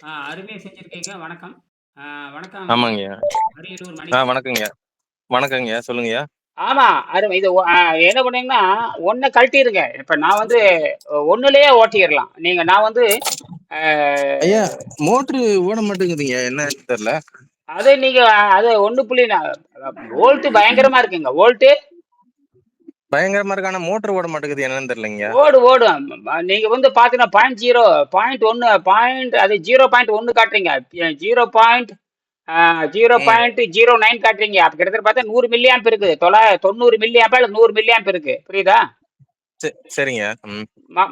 அருமையா செஞ்சிருக்கீங்க. வணக்கம். ஆ வணக்கம் ஆமாங்கய்யா. அரியலூர் மணி. வணக்கங்கய்யா. வணக்கங்கய்யா. சொல்லுங்கய்யா. ஆமா. அருமை. இது என்ன பண்ணீங்கன்னா, 1 கழட்டிருங்க. இப்ப நான் வந்து 1லயே ஓட்டிறலாம். நான் வந்து அ ஐயா, மோட்ரு ஓட மாட்டேங்குதுய்யா. என்னன்னு தெரியல. அது நீங்க அது 1 புள்ளி வோல்ட் பயங்கரமா இருக்குங்க. வோல்ட் பயங்கரமா இருக்கு. ஆனா மோட்ரு ஓட மாட்டேங்குது. என்னன்னு தெரியலங்கய்யா. ஓடும். நீங்க வந்து பார்த்தீங்கன்னா 0.1 அது 0.1 காட்டுறீங்க. 0. ம். 0.09 காட்டுறீங்க. அப்ப கிட்டத்தட்ட பார்த்தா 100 மில்லி ஆம்ப் இருக்குது. 90 மில்லி ஆம்பா இல்ல 100 மில்லி ஆம்ப் இருக்கு. புரியுதா? சரிங்க. ம்.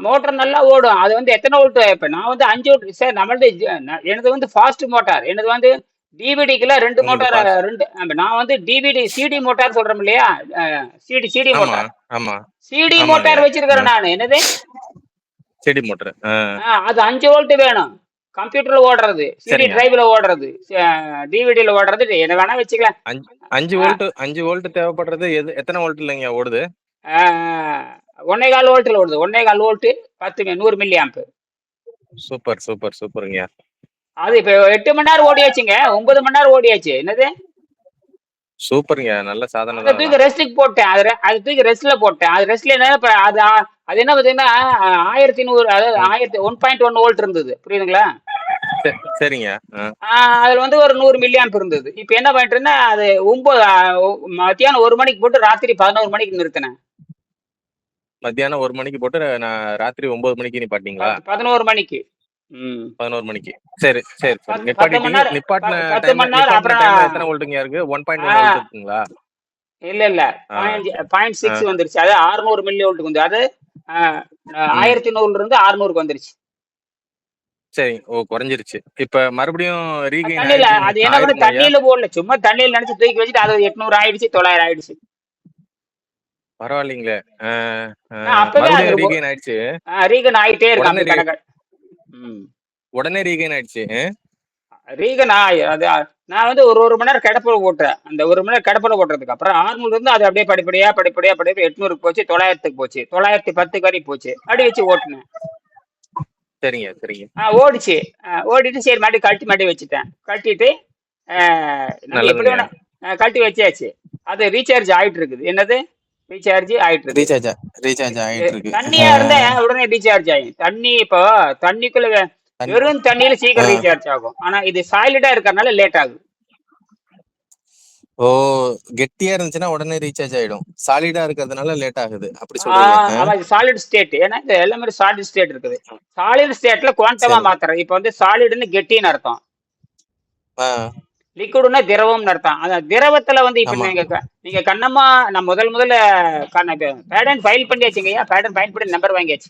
மோட்டார் நல்லா ஓடும். அது வந்து எத்தனை வோல்ட் இப்ப நான் வந்து 5 வோல்ட் சார் நம்மளது எனது வந்து ஃபாஸ்ட் மோட்டார். எனது வந்து டிவிடிக்குலாம் 2 உங்களது மோட்டார் பாஸ். 2 நான் வந்து டிவிடி சிடி மோட்டார் சொல்றோம் இல்லையா? சிடி ஆமா, மோட்டார். ஆமா. சிடி ஆமாங்கய்யா. மோட்டார் வச்சிருக்கிறேன் நானு. என்னது? செடி மோட்ரு. அது 5 வோல்ட் வேணும். கம்ப்யூட்டர்ல ஓடுறது, சிடி சரிங்க. டிரைவ்ல ஓடுறது, டிவிடில ஓடுறது என்ன வேணா வச்சுக்கலாம். 5 ஆ, வோல்ட் 5 வோல்ட் தேவைப்படுறது எத்தனை வோல்ட்லங்கய்யா ஓடுது? ஆ, 1 1/4 வோல்ட்ல ஓடுது. 1 1/4 volt 100 milli amp. Super, super, சூப்பருங்கய்யா. அது இப்ப 8 மணி நேரம் ஓடியாச்சுங்க. 9 மணி நேரம் ஓடியாச்சு. என்னது? சூப்பருங்கய்யா. நல்ல சாதனை அத தான் தூக்கி அதெல்லாம். ரெஸ்ட்டுக்கு போட்டேன். அது தூக்கி ரெஸ்ட்ல போட்டேன். அது ரெஸ்ட்ல என்ன இப்ப அது என்ன பார்த்தீங்கன்னா, 1100 அதாவது ம். 1.1 வோல்ட் இருந்தது. புரியுதுங்களா? சரிங்க. அதுல வந்து ஒரு 100 மில்லி ஆம்ப் இருந்தது. இப்ப என்ன பண்ணிட்டேன்னா, அது 9 மத்தியானம் 1 மணிக்கு போட்டு ராத்திரி 11 மணிக்கு நிறுத்தினேன். மத்தியானம் 1 மணிக்கு போட்டு நான் ராத்திரி 9 மணிக்கு நிப்பாட்டிங்களா? 11 மணிக்கு. ம். 11 மணிக்கு. சரி, சரி, சரி. 10 மணி நிப்பாட்டிட்டீங்க. நேரம் 10 மணி நேரம் நிப்பாட்டின அப்புறம் டைம்ல எத்தன வோல்ட்டுங்கயா இருக்கு? ஆ 1.1 வோல்ட் இருக்குங்களா? இல்ல. ஆ, ஆ. 0.6 வந்துருச்சு. அது 600 மில்லி வோல்ட்க்கு வந்து அது அ ம். 1100ல இருந்து 600க்கு வந்துருச்சு. சரி. ஓ, குறைஞ்சிருச்சு. இப்ப மறுபடியும் ரீகெயின் தண்ணியில அது என்ன பண்ணு ஆயிருக்குங்களாய்யா? தண்ணியில போடல. சும்மா தண்ணியில நனைச்சு தூக்கி வச்சுட்டு அது 800 ஆயிடுச்சு, 900 ஆயிடுச்சு. பரவாயில்லைங்களே! ஆ, ஆ. நான் அப்பவே அது மறுபடியும் ரீகெயின் ஆயிடுச்சு. ரீகன் ஆயிட்டே இருக்கு உடனே அப்படி கணக்கு. ம். உடனே ரீகெயின் ஆயிடுச்சு. ரீகன் அது நான் வந்து ஒரு மணி நேரம் கிடப்புல ஓட்டுறேன். அந்த 1 மணி நேரம் கிடப்புல ஓட்டுறதுக்கு அப்புறம் 600 இருந்து அது அப்படியே படிப்படியா 800க்கு போச்சு, 900க்கு போச்சு, 910 வரைக்கும் போச்சு. அப்படி வச்சு ஓட்டுனேன். சரிங்க, சரிங்க. ஓடிச்சு. ஓடிட்டு சரி மறுபடியும் கழட்டி மறுபடியும் வச்சுட்டேன். கழட்டிட்டு அ நம்ம எப்படி நல்லதுங்கய்யா. வேணா கழட்டி வச்சாச்சு. அது ரீசார்ஜ் ஆயிட்டு இருக்குது. என்னது? ரீசார்ஜ் ஆயிட்டு இருக்கு. ரீசார்ஜா ரீசார்ஜ் ஆயிட்டு இருக்கு. தண்ணியா இருந்தா உடனே ரீசார்ஜ் ஆகும். இப்போ தண்ணிக்குள்ள தண்ணி வெறும் தண்ணியில ஆ. சீக்கிரம் ரீசார்ஜ் ஆகும். ஆனா இது சாலிடா இருக்கறனால லேட் ஆகுது. ஓ! கெட்டியா இருந்துச்சுன்னா உடனே ரீசார்ஜ் ஆயிடும். சாலிடா இருக்கிறதுனால லேட் ஆகுது. அப்படி ஆ சொல்றீங்க. ஆமா இது சாலிட் ஸ்டேட். ஏன்னா இந்த எல்லாமே சாலிட் ஸ்டேட் இருக்குது. சாலிட் ஸ்டேட்ல குவாண்டமா சரி. மாத்துறேன். இப்ப வந்து சாலிட்ன்னு கெட்டின்னு அர்த்தம். ஆ. லிக்விடுன்னா திரவம்னு அர்த்தம். அந்த திரவத்துல வந்து இப்ப ஆமா. நீங்க கண்ணம்மா நான் முதல்ல பேடன் ஃபைல் பண்ணியாச்சுங்கய்யா. பேடன் ஃபைல் பண்ணி நம்பர் வாங்கியாச்சு.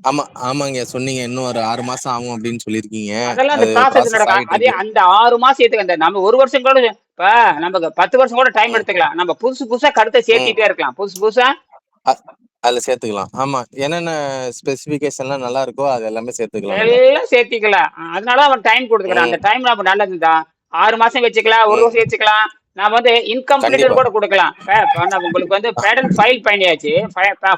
ஆமா, ஆமாங்க. சொன்னீங்க. இன்னும் ஒரு 6 மாசம் ஆகும் அப்படின்னு சொல்லியிருக்கீங்க. அதெல்லாம் அந்த அது ப்ராசஸ் ப்ராசஸ் நடக்கும். ஆயிட்டு அதே இருக்கு. அந்த 6 மாசம் அந்த நம்ம 1 வருஷம் கூட இப்ப நமக்கு 10 வருஷம் கூட டைம் ம், எடுத்துக்கலாம். நம்ம புதுசு புதுசா கருத்தை ம். சேர்த்திட்டே இருக்கலாம். புதுசு புதுசா அ அதுல சேர்த்துக்கலாம். ஆமா. என்னென்ன ஸ்பெசிஃபிகேஷன்லாம் நல்லா இருக்கோ அது எல்லாமே சேர்த்துக்கலாம் நம்ம. எல்லாம் சேர்த்திக்கலாம். அதனால அவன் டைம் கொடுத்துக்கிறான். அந்த ம், டைம் நம்ம நல்லதுதான். 6 மாசம் வச்சுக்கலாம், 1 ம். வருஷம் வச்சுக்கலாம். நான் வந்து இன்கம்ப்ளீட்டட் கண்டிப்பா. கூட கொடுக்கலாம். இப்ப நான் உங்களுக்கு வந்து பேடன் ஃபைல் பண்ணியாச்சு.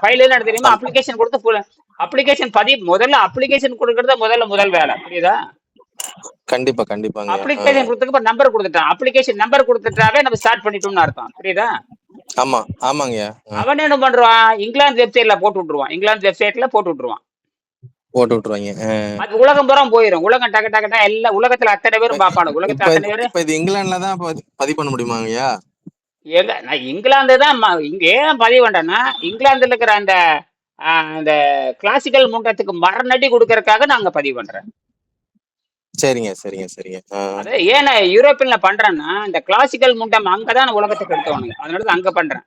ஃபைல் என்ன தெரியுமா? ஆம். அப்ளிகேஷன் கொடுத்து அப்ளிகேஷன் முதல்ல அப்ளிகேஷன் கொடுக்கறது முதல் வேலை. புரியுதா? கண்டிப்பா, கண்டிப்பாங்கய்யா. அப்ளிகேஷன் கொடுத்ததுக்கு நம்பர் கொடுத்துட்டான். அப்ளிகேஷன் நம்பர் கொடுத்துட்டாவே நம்ம ஸ்டார்ட் பண்ணிட்டோம்னு அர்த்தம். புரியுதா? ஆமா, ஆமாங்கய்யா. அவன் என்ன பண்றான்? இங்கிலாந்து வெப்சைட்ல போட்டு விட்டுருவான். இங்கிலாந்து வெப்சைட்ல போட்டு விட்டுருவான். போட்டு விட்டுருவாய்ங்க. அது உலகம் பூரா போயிரும். உலகம் டக்கு டக்கு டக்கு எல்லாம் உலகத்துல அத்தனை இப்ப பேரும் பார்ப்பானுங்க. உலகத்துல இப்ப அத்தனை பேரும் இப்ப இது இங்கிலாந்துல தான் பதிவு பண்ண முடியுமாங்கய்யா? நான் இங்கிலாந்து தான் இங்க ஏன் பதிவு பண்றேன்னா, இங்கிலாந்துல இருக்கிற அந்த அந்த கிளாசிக்கல் முண்டத்துக்கு மரணடி கொடுக்கறதுக்காக நான் அங்க பதிவு பண்றேன். சரிங்க, சரிங்க, சரிங்க. அது ஏன் நான் யூரோப்பியன்ல பண்றேன்னா, இந்த கிளாசிக்கல் முண்டம் அங்கதான் நான் உலகத்துக்கு எடுத்தவனுங்க. அதனால தான் அங்க பண்றேன்.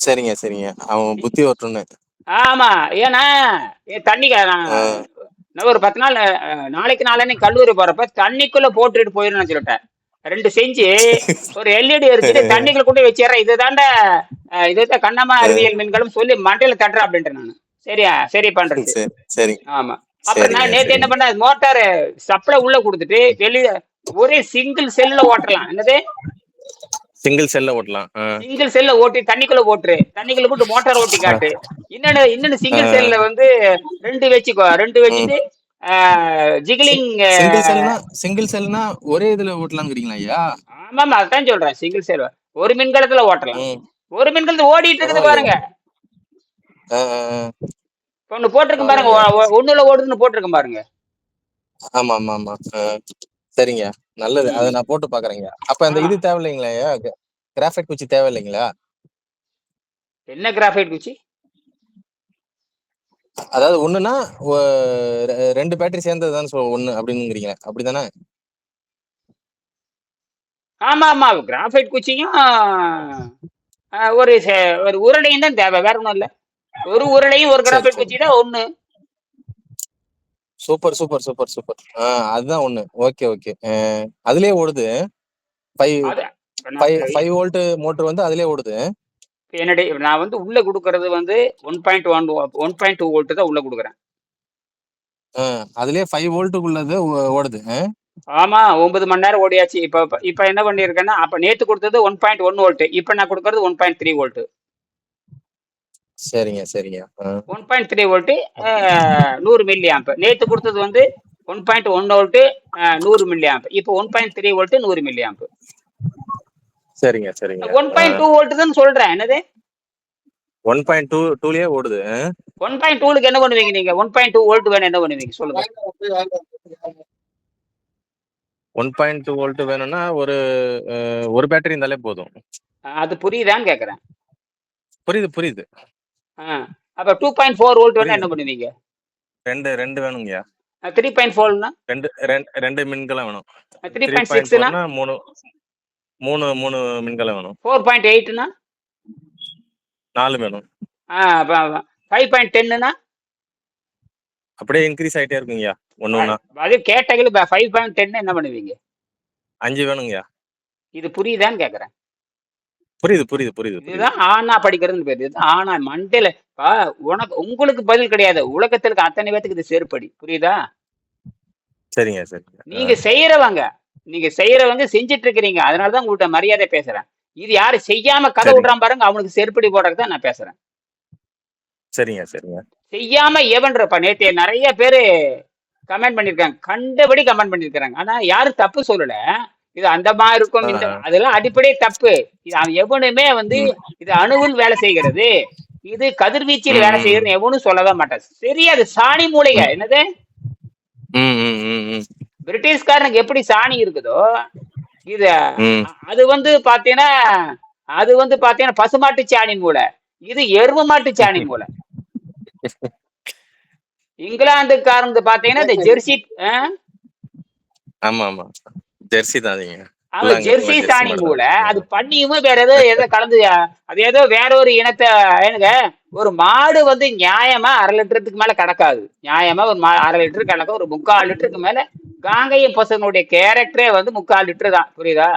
சரிங்க, சரிங்க. அவன் புத்தி வரட்டும்னு. ஆமா. ஏன்னா தண்ணிக்கு ஆ. நான் ஒரு 10 நாள் நாளைக்கு நாளான்னைக்கு கல்லூரி போறப்ப தண்ணிக்குள்ள போட்டுட்டு போயிருன்னு சொல்லிட்டேன். 2 செஞ்சு ஒரு எல்இடி எரிச்சுட்டு தண்ணிக்குள்ள கொண்டு வச்சிடுறேன். இதுதான் கண்ணம்மா அறிவியல் மீன்களும் சொல்லி மண்டையில தட்டுறேன் அப்படின்ட்டு நானு. சரியா? சரி பண்றது. சரி, சரி. ஆமா. அப்புறம் சரிங்க, நான் நேத்து என்ன சரிங்க. பண்ணேன், மோட்டாரு சப்ளை உள்ள குடுத்துட்டு, வெளிய ஒரே சிங்கிள் செல்ல ஓட்டலாம். என்னது? சிங்கிள் செல்ல ஓட்டலாம். சிங்கிள் செல்ல ஓட்டி தண்ணிக்குள்ள ஓட்டுரு. தண்ணிக்குள்ள போட்டு மோட்டார் ஓட்டி ஆ, காட்டு. இன்னொன்னு ஆ, சிங்கிள் செல்ல வந்து 2 வச்சுக்கோ. 2 ம். வச்சுட்டு ஜிகிலிங். சிங்கிள் செல்னா ஒரே இதுல ஓட்டலாங்கிறீங்களா ஐயா? ஆமாமா, அதான் சொல்றேன். சிங்கிள் சேல் ஒரு மின்கலத்துல ஓட்டலாம். ம். ஒரு மின்கலத்துல ஓடிட்டு இருக்குது பரவாயில்லையே. பாருங்க. ஆ, ஆ, ஆ. ஒண்ணு போட்டிருக்கும் பாருங்க. பரவாயில்லைங்க. ஒண்ணுல ஓடுதுன்னு போட்டிருக்கும் பாருங்க. ஆமா ஆமா ஆமா. சரிங்க, நல்லது. அதை ம். நான் போட்டு பாக்குறேங்க. அப்ப அந்த ஆ, இது தேவையில்லைங்களா ஐயா? கிராஃபைட் குச்சி தேவையில்லைங்களா? என்ன கிராஃபைட் குச்சி? அதாவது ஒண்ணுன்னா ரெண்டு பேட்டரி சேர்ந்ததுதான் ஒண்ணு அப்படின்னுங்கிறீங்க, அப்படிதானே? ஆமா ஆமா, கிராஃபைட் குச்சியும் ஒரு ஒரு உருளையும் தான் தேவை, வேற ஒண்ணும் இல்ல. ஒரு உருளையும் ஒரு சரி கிராஃபைட் சரி. குச்சி தான் ஒண்ணு. Super super super super. அதுதான் ஒண்ணு. Okay okay. அதுலயே ஓடுது. ஃபைவ் அது ஃபைவ் ஃபைவ் வோல்ட் மோட்டர் வந்து அதுலயே ஓடுது. என்னுடைய நான் வந்து உள்ள கொடுக்கறது வந்து 1.2 வோல்ட் தான் உள்ள கொடுக்குறேன். அதுலயே 5 வோல்ட்டுக்குள்ளது ஓடுது. ஆமா, 9 மணி நேரம் ஓடியாச்சு. இப்ப இப்ப என்ன பண்ணிருக்கேன்னா, அப்ப நேத்து கொடுத்தது 1.1 வோல்ட், இப்ப நான் கொடுக்கறது 1.3 வோல்ட். சரிங்க சரிங்க. 1.3 வோல்ட் 100 மில்லி ஆம்ப். நேத்து கொடுத்தது வந்து 1.1 வோல்ட் 100 மில்லி ஆம்ப். இப்போ 1.3 வோல்ட் 100 மில்லி ஆம்ப். சரிங்க சரிங்க. 1.2 வோல்ட் தான் சொல்றேன். என்னது 1.2லயே ஓடுது. 1.2க்கு என்ன பண்ணுவீங்க நீங்க? 1.2 வோல்ட் வேணும், என்ன பண்ணுவீங்க சொல்லுங்க? 1.2 வோல்ட் வேணும்னா ஒரு பேட்டரி இருந்தாலே போதும். அது புரியுதான்னு கேக்குறேன். புரியுது புரியுது அப்ப 2.4 வோல்ட் வேணா புரியுது. என்ன பண்ணுவீங்க? ரெண்டு வேணுங்கய்யா. 3.4னா? ரெண்டு மின்கலம் வேணும். 3.6னா? 3.4னா மூணு மூணு மூணு மின்கலம் வேணும். 4.8னா? 4 வேணும். 5.10னா? அப்படியே இன்க்ரீஸ் ஆயிட்டே இருக்குங்கய்யா ஒண்ணு ஒண்ணா. அது கேட்டகரி 5.10 என்ன பண்ணுவீங்க? 5 வேணுங்கய்யா. இது புரியுதான்னு கேக்குறேன். புரியுது புரியுது புரியுது புரியுது. இதுதான் ஆனா படிக்கிறதுன்னு பேரு. இதுதான் ஆனா மண்டையில உங்களுக்கு பதில் கிடையாது. உலகத்திற்கு அத்தனை பேத்துக்கு இது செருப்படி. புரியுதா? சரிங்க சரிங்க. நீங்க செய்யறவங்க செஞ்சிட்டு இருக்கிறீங்க. அதனாலதான் உங்கள்ட்ட மரியாதை பேசுறேன். இது யாரு செய்யாம கதை சரிங்க விடுறான் பாருங்க, அவனுக்கு செருப்படி போடுறதுக்கு தான் நான் பேசுறேன். சரிங்க சரிங்க. செய்யாம எவன்றப்ப நேத்து நிறைய பேரு கமெண்ட் பண்ணிருக்காங்க, கண்டபடி கமெண்ட் பண்ணிருக்காங்க. ஆனா யாரும் தப்பு சொல்லல. இது அந்த மாதிரி இருக்கும், இந்த அதெல்லாம் அடிப்படை தப்பு. இது அவன் எவனுமே வந்து இது அணுவில் வேலை செய்கிறது, இது கதிர்வீச்சில் வேலை செய்யறது எவனும் சொல்லவே மாட்டான். சரி, அது சாணி மூளைங்க. என்னது பிரிட்டிஷ்காரனுக்கு எப்படி சாணி இருக்குதோ இது அது வந்து பாத்தீங்கன்னா பசுமாட்டு சாணி மூளை, இது எரும மாட்டு சாணி மூளை. இங்கிலாந்துக்காரங்க பாத்தீங்கன்னா இந்த ஜெர்சி. ஆமா ஆமா, ஜெர்சி தான். அவன் ஜெர்சி சாணி மூளை. அது பண்ணியுமே வேற ஏதோ கலந்து, அது ஏதோ வேற ஒரு இனத்தை. எனக்கு ஒரு மாடு வந்து நியாயமா 1/2 லிட்டருக்கு மேல கிடக்காது. நியாயமா ஒரு 1/2 லிட்டர் கிடக்கும். ஒரு 3/4 லிட்டருக்கு மேல காங்கையம் பசங்களுடைய கேரக்டரே வந்து 3/4 லிட்டர் தான். புரியுதா?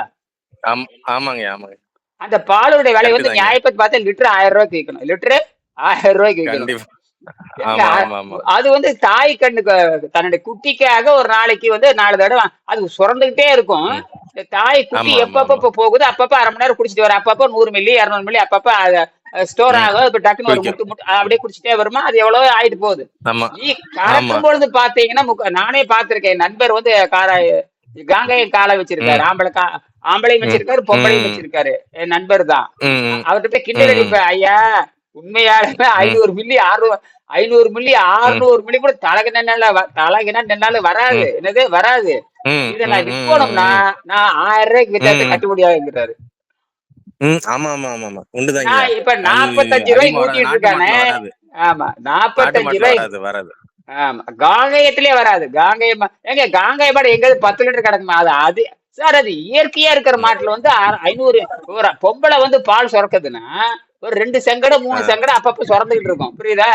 ஆமாங்க ஆமாங்க. அந்த பாலுடைய விலை வந்து நியாயப்பத்தி பார்த்தா லிட்டர் 1000 ரூபாய்க்கு விற்கணும். லிட்டரு 1000 ரூபாய்க்கு விற்கணும். அது வந்து தாய் கண்ணுக்கு தன்னுடைய குட்டிக்காக ஒரு நாளைக்கு வந்து 4 தடவை அது சுரந்துகிட்டே இருக்கும். தாய் குட்டி எப்பப்ப போகுது அப்பப்ப 1/2 மணி நேரம் குடிச்சிட்டு வர, அப்பப்ப 100 மில்லி 200 மில்லி அப்பப்ப ஸ்டோர் ஆகும். இப்ப டக்குன்னு ஒரு முட்டு அப்படியே குடிச்சிட்டே வருமா, அது எவ்வளவு ஆயிட்டு போகுது. நீ கறக்கும் பொழுது பாத்தீங்கன்னா நானே பாத்திருக்கேன். நண்பர் வந்து காங்கையம் காலை வச்சிருக்காரு. ஆம்பளையும் வச்சிருக்காரு, பொம்பளையும் வச்சிருக்காரு. என் நண்பர் தான். அவர்கிட்ட கிண்டல் அடிப்பேன், ஐயா உண்மையாலுமே 500 மில்லி 500 மில்லி 600 மில்லி கூட தலகினா நின்னாலும் வராது. என்னது வராது. இதை நான் விற்கணும்னா நான் 1000 ரூபாய்க்கு வித்தாச்சு கட்டுப்படி ஆகுங்கிறாரு. இப்ப 45 ரூபாய்க்கு ஊட்டிட்டு இருக்கானே. ஆமா, 45 ரூபாய்க்கு. ஆமா, காங்கயத்திலே வராது. காங்கயம் மாடு எங்க 10 லிட்டர் கிடக்குமா? அது சார், அது இயற்கையா இருக்கிற மாட்டுல வந்து 500. ஒரு பொம்பளை வந்து பால் சுரக்குதுன்னா ஒரு 2 செங்கடை 3 செங்கடை அப்பப்ப சுரந்துகிட்டு இருக்கும். புரியுதா?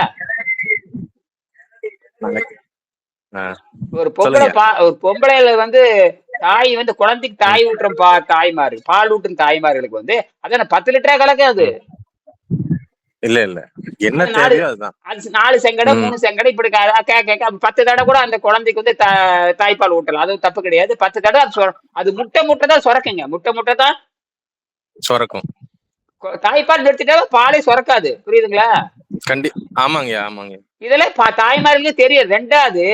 ஒரு பொம்பளைல வந்து தாய் வந்து குழந்தைக்கு தாய் ஊட்டுற தாய்மாரு, பால் ஊட்டும் தாய்மார்களுக்கு வந்து அதான 10 லிட்டரா கலக்காது. இல்ல இல்ல, என்ன தேவையோ அதுதான். அது 4 செங்கடை 3 செங்கடை இப்படி கேட்க 10 தடவை கூட அந்த குழந்தைக்கு வந்து தாய்ப்பால் ஊட்டலாம். அதுவும் தப்பு கிடையாது. 10 தடவை அது முட்டை தான் சுரக்குங்க. முட்டை தான் சுரக்கும். தாய்ப்பால் நிறுத்திட்டா பாலே சுரக்காது. புரியுதுங்களா? ஆமாங்க ஆமாங்க. இதெல்லாம் தாய்மார்களுக்கு தெரியும். 2வது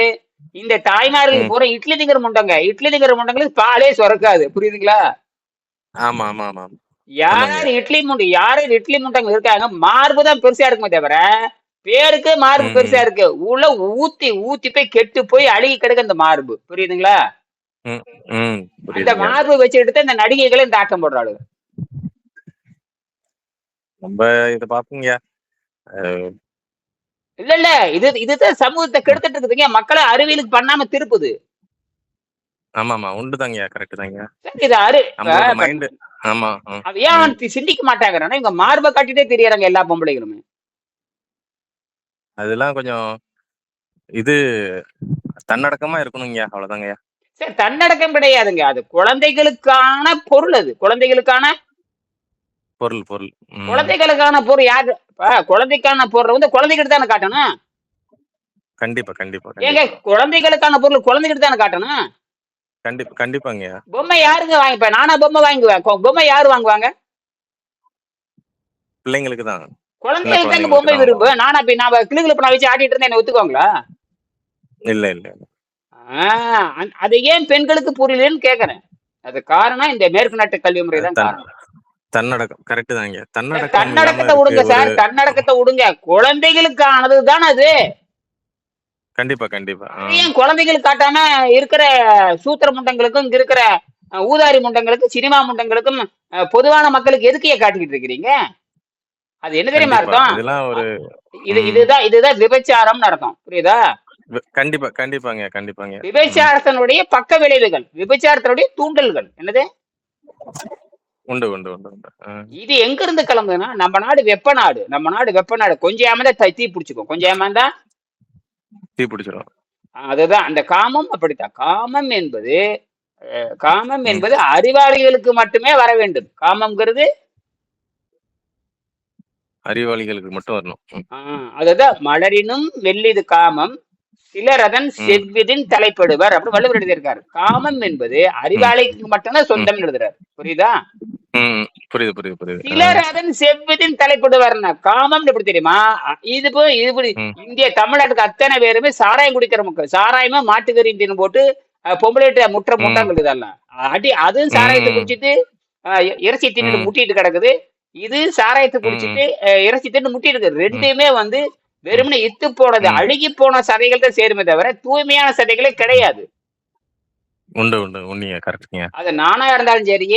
இந்த தாய்மார்கள் ம். பூரா இட்லி திங்கிற முண்டங்க. இட்லி திங்கிற முண்டங்களுக்கு பாலே சுரக்காது. புரியுதுங்களா? ஆமா, ஆமா, ஆமா. ஆமாங்கய்யா. யாராவது இட்லி முண்டங்க இருக்காங்க, மார்பு தான் பெருசா இருக்குமே தவிர, பேருக்கு மார்பு ம், பெருசா ம், இருக்கு. உள்ள ஊத்தி ஊத்தி போய் கெட்டு போய் அழுகி கிடக்கு அந்த மார்பு. புரியுதுங்களா? ம், ம். அந்த புரியுதுங்கய்யா. மார்பு வச்சுக்கிட்டு தான் இந்த நடிகைகளே இந்த ஆட்டம் போடுறாளுக. ரொம்ப இத பாப்போங்கய்யா. அ இல்ல, இல்ல. இதுதான் சமூகத்த ம். கெடுத்துட்டு இருக்குதுங்க. மக்கள அறிவியலுக்கு பண்ணாம திருப்புது. ஆமாமா. உண்டுதாங்கய்யா. கரெக்ட் தாங்கய்யா. சரி இது அரு இப்ப நம்மளோட இப்ப மைண்ட் ஆமா. அது ஏன் ம். சிந்திக்க மாட்டாங்கறான்னா, இவங்க மார்ப காட்டிட்டே திரியறாங்க எல்லா பொம்பளைகளுமே. அதெல்லாம் கொஞ்சம் இது தன்னடக்கமா இருக்கணுங்கய்யா. அவ்வளோதாங்கய்யா. சரி தன்னடக்கம் கிடையாதுங்க. அது குழந்தைகளுக்கான பொருள் அது. பொருள், பொருள். ம். குழந்தைகளுக்கான பொருள் யாரு இப்ப குழந்தைக்கான பொருள் வந்து குழந்தைகிட்ட தானே காட்டணும். கண்டிப்பா, கண்டிப்பா, ஏங்க கண்டிப்பா. குழந்தைகளுக்கான பொருள் குழந்தைகிட்ட தானே காட்டணும். கண்டிப்பாங்கய்யா. பொம்மை யாருங்க வாங்கிப்பேன்? நானா பொம்மை வாங்குவேன். பொம்மை யாரு வாங்குவாங்க? பிள்ளைங்களுக்கு தான். சின்ன குழந்தைகள் தாங்க குழந்தைங்களுக்கு பொம்மை தான் விரும்பு. வாங்குவாங்க. நாம கிளுகிளுப்பு நான் வச்சு ஆட்டிட்டு இருந்தா என்ன ஒத்துக்குவாங்களா? இல்ல, இல்ல, இல்ல. ஆ அது ஏன் பெண்களுக்கு புரியலன்னு கேட்கிறேன். அது காரணம் இந்த மேற்கு நாட்டு கல்வி முறை அது தான் காரணம். தன்னடக்கம். கரெக்ட் தாங்கய்யா. சார் தன்னடக்கம் இல்லாம தன்னடக்கத்த இருக்கு விடுங்க ஒரு சார். தன்னடக்கத்த விடுங்க. குழந்தைகளுக்கானது தான அது. கண்டிப்பா, கண்டிப்பா. அது ஏன் குழந்தைகளுக்கு காட்டாம இருக்கிற சூத்திர முண்டங்களுக்கும், இங்க இருக்கிற ஊதாரி முண்டங்களுக்கும், சினிமா முண்டங்களுக்கும் பொதுவான மக்களுக்கு எதுக்குய்யா காட்டிக்கிட்டு இருக்கிறீங்க? அது என்ன தெரியுமா கண்டிப்பா. அர்த்தம்? இதெல்லாம் அ ஒரு இது ம். இதுதான் விபச்சாரம்னு அர்த்தம். புரியுதா? கண்டிப்பா, கண்டிப்பாங்க, கண்டிப்பாங்க. ம். விபச்சாரத்தினுடைய பக்க விளைவுகள். விபச்சாரத்தினுடைய தூண்டல்கள். என்னது? உண்டு, உண்டு, உண்டு, உண்டு. இது எங்க இருந்து கிளம்புதுன்னா, நம்ம நாடு வெப்ப நாடு. நம்ம நாடு வெப்ப நாடு. கொஞ்சம் ஏமாந்தா தீ பிடிச்சுக்கும். கொஞ்சம் ஏமாந்தா தீ பிடிச்சிரும். அதுதான் அந்த காமம் அப்படித்தான். காமம் ம். என்பது அறிவாளிகளுக்கு மட்டுமே வர வேண்டும். காமம்ங்கிறது அறிவாளிகளுக்கு மட்டும் வரணும். ம். ஆ அதுதான் மலரினும் மெல்லிது காமம். சிலர் அதன் ம். செவ்விதின் தலைப்படுவர். அப்படின்னு வள்ளுவர் எழுதியிருக்காரு. காமம் என்பது ம். அறிவாளிக்கு மட்டும்தான் ம். சொந்தம்னு எழுதுறாரு. புரியுதா? ம். புரியுது, புரியுது, புரியுது. சிலர் அதன் செவ்விதின் தலைப்படுவார்னா காமம் எப்படி தெரியுமா? இது ம். இந்திய தமிழ்நாட்டுக்கு அத்தனை பேருமே சாராயம் குடிக்கிற மக்கள். சாராயமா மாட்டுக்கறி போட்டு பொம்பளைட்ட ம். முட்டாங்குது இதெல்லாம். அதுவும் சாராயத்தை ம். குடிச்சிட்டு இறைச்சி தின்னுட்டு ம். முட்டிட்டு கிடக்குது. இது சாராயத்தை ம். குடிச்சிட்டு இறைச்சி தின்னு முட்டிட்டு இருக்கு. ம். ரெண்டுமே வந்து ம். வெறுமனே இத்து போனது, ம். அழுகி போன சதைகள் தான் சேருமே தவிர தூய்மையான சதைகளே ம். கிடையாது. உண்டு, உண்டு. உண்மைங்க. கரெக்ட்டுங்க. அது நானா இருந்தாலும் சரி,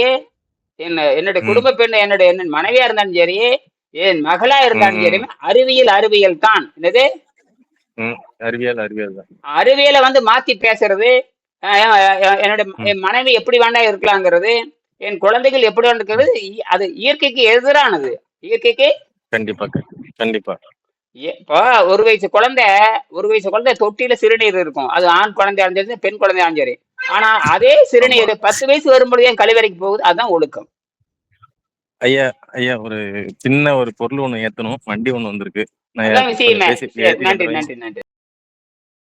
என்னுடைய ம். குடும்ப பெண் என்ன மனைவியா இருந்தாலும் சரி, என் மகளா ம். இருந்தாலும் சரி, ம். அறிவியல் தான். என்னது? ம். அறிவியல், அறிவியல் தான். அறிவியல வந்து மாத்தி பேசுறது, அ ம். என் மனைவி எப்படி வேணா இருக்கலாங்கிறது, என் குழந்தைகள் எப்படி வேணா இருக்கிறது, அது இயற்கைக்கு எதிரானது. இயற்கைக்கு கண்டிப்பா, கண்டிப்பா. இப்போ 1 வயசு குழந்தை தொட்டியில சிறுநீர் இருக்கும். அது ஆண் குழந்தையா இருந்தாலும் சரி, பெண் குழந்தையா இருந்தாலும் சரி. ஆனா அதே ஆமா. சிறுநீர் 10 வயசு வரும்பொழுது ஏன் கழிவறைக்கு போகுது? அதுதான் ஒழுக்கம். ஐயா ஐயா ஒரு சின்ன ஒரு பொருள் ஒண்ணு ஏத்தணும். வண்டி ஒண்ணு வந்திருக்கு. நான் அதான் கொஞ்சம் விஷயமே. சரி ஏத்திட்டு நன்றி, வந்துடுறேன். நன்றி, நன்றி.